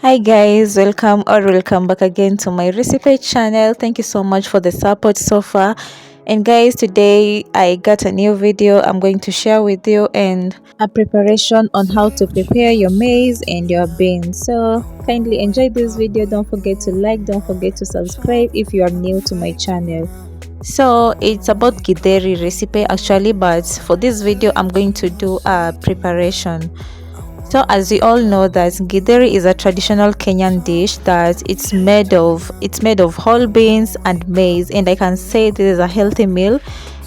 Hi guys, welcome back again to my recipe channel. Thank you so much for the support so far. And guys, today I got a new video I'm going to share with you, and a preparation on how to prepare your maize and your beans. So kindly enjoy this video. Don't forget to like, don't forget to subscribe if you are new to my channel. So it's about Githeri recipe actually, but for this video I'm going to do a preparation. So as we all know that Githeri is a traditional Kenyan dish that it's made of whole beans and maize, and I can say this is a healthy meal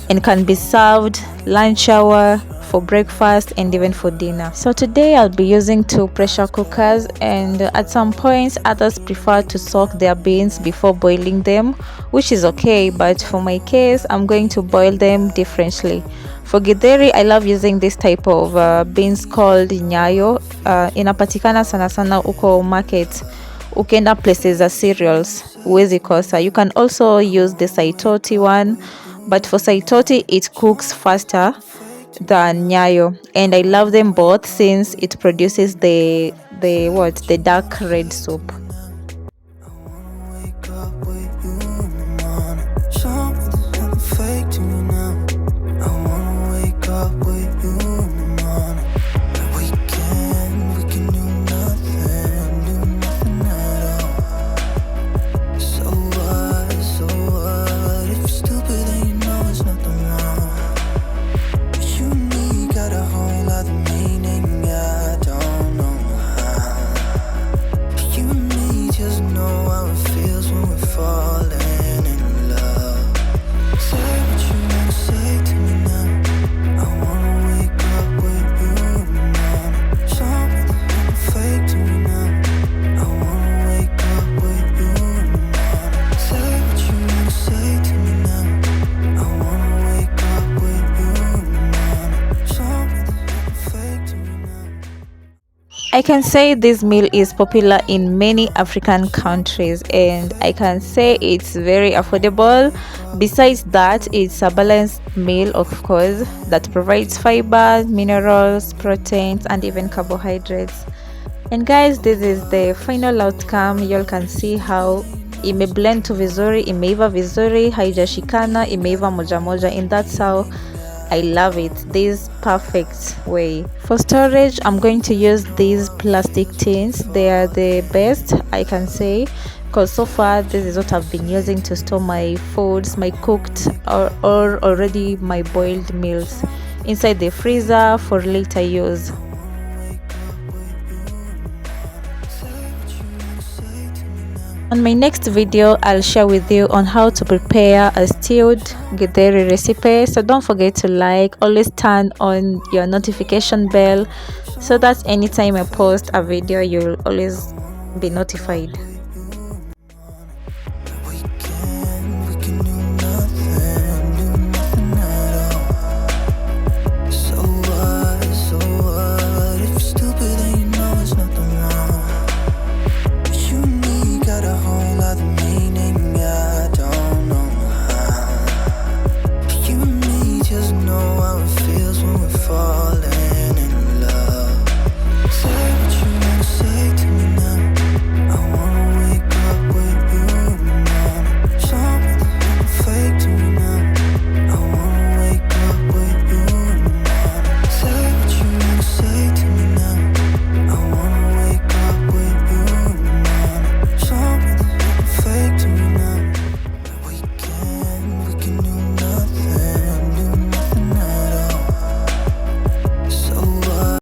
and can be served lunch hour, for breakfast, and even for dinner. So today I'll be using two pressure cookers, and at some points others prefer to soak their beans before boiling them, which is okay, but for my case I'm going to boil them differently. For Githeri, I love using this type of beans called nyayo. Inapatikana sana sana uko market. Ukienda places za cereals, huwezi kosa. You can also use the saitoti one, but for saitoti it cooks faster than nyayo, and I love them both since it produces the dark red soup. I can say this meal is popular in many African countries, and I can say it's very affordable. Besides that, it's a balanced meal, of course, that provides fiber, minerals, proteins, and even carbohydrates. And guys, this is the final outcome. You all can see how imeblend tu vizuri, imeiva vizuri, haijashikana, imeiva moja moja, and that's how I love it this perfect way. For storage, I'm going to use these plastic tins. They are the best, I can say, because so far this is what I've been using to store my foods, my cooked or already my boiled meals inside the freezer for later use. On my next video, I'll share with you on how to prepare a stewed Githeri recipe. So don't forget to like, always turn on your notification bell so that anytime I post a video, you'll always be notified.